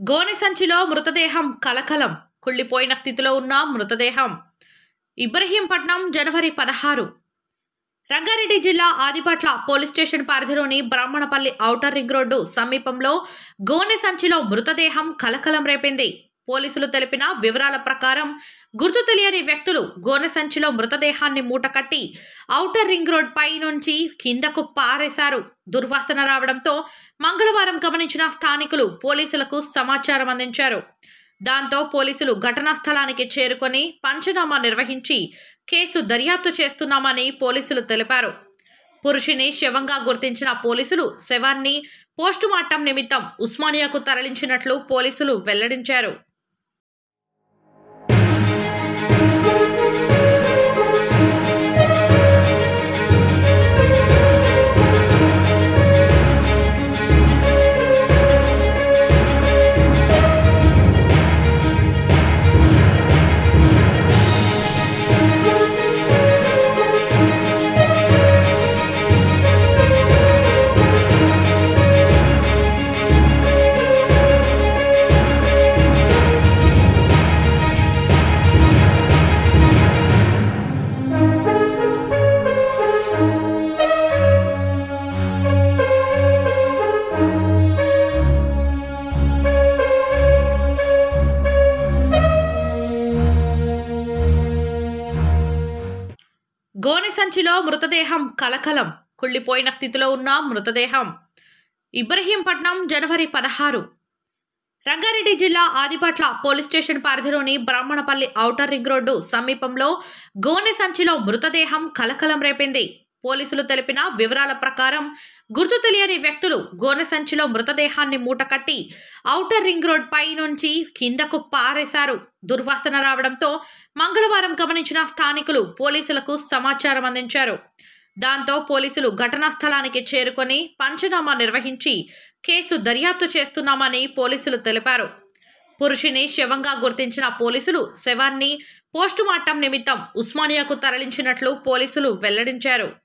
గోనె సంచిలో మృతదేహం కలకలం. కుళ్ళిపోయిన స్థితిలో ఉన్న మృతదేహం. ఇబ్రహీంపట్నం జనవరి 16. రంగారెడ్డి జిల్లా ఆదిపట్ల పోలీస్ స్టేషన్ పరిధిలోని బ్రాహ్మణపల్లి ఔటర్ రింగ్ రోడ్డు సమీపంలో గోనె సంచిలో మృతదేహం కలకలం రేపింది. పోలీసులు తెలిపిన వివరాల ప్రకారం గుర్తు తెలియని వ్యక్తులు గోనె సంచిలో మృతదేహాన్ని మూటకట్టి ఔటర్ రింగ్ రోడ్ పై నుంచి కిందకు పారేశారు. దుర్వాసన రావడంతో మంగళవారం గమనించిన స్థానికులు పోలీసులకు సమాచారం అందించారు. దాంతో పోలీసులు ఘటనా స్థలానికి చేరుకొని పంచనామా నిర్వహించి కేసు దర్యాప్తు చేస్తున్నామని పోలీసులు తెలిపారు. పురుషుని శవంగా గుర్తించిన పోలీసులు శవాన్ని పోస్టుమార్టం నిమిత్తం ఉస్మానియాకు తరలించినట్లు పోలీసులు వెల్లడించారు. గోనె సంచిలో మృతదేహం కలకలం. కుళ్ళిపోయిన స్థితిలో ఉన్న మృతదేహం. ఇబ్రహీంపట్నం జనవరి 16. రంగారెడ్డి జిల్లా ఆదిపట్ల పోలీస్ స్టేషన్ పరిధిలోని బ్రాహ్మణపల్లి ఔటర్ రింగ్ రోడ్డు సమీపంలో గోనె సంచిలో మృతదేహం కలకలం రేపింది. పోలీసులు తెలిపిన వివరాల ప్రకారం గుర్తు తెలియని వ్యక్తులు గోనె సంచిలో మృతదేహాన్ని మూటకట్టి ఔటర్ రింగ్ రోడ్ పై నుంచి కిందకు పారేశారు. దుర్వాసన రావడంతో మంగళవారం గమనించిన స్థానికులు పోలీసులకు సమాచారం అందించారు. దాంతో పోలీసులు ఘటనా స్థలానికి చేరుకొని పంచనామా నిర్వహించి కేసు దర్యాప్తు చేస్తున్నామని పోలీసులు తెలిపారు. పురుషుని శవంగా గుర్తించిన పోలీసులు శవాన్ని పోస్టుమార్టం నిమిత్తం ఉస్మానియాకు తరలించినట్లు పోలీసులు వెల్లడించారు.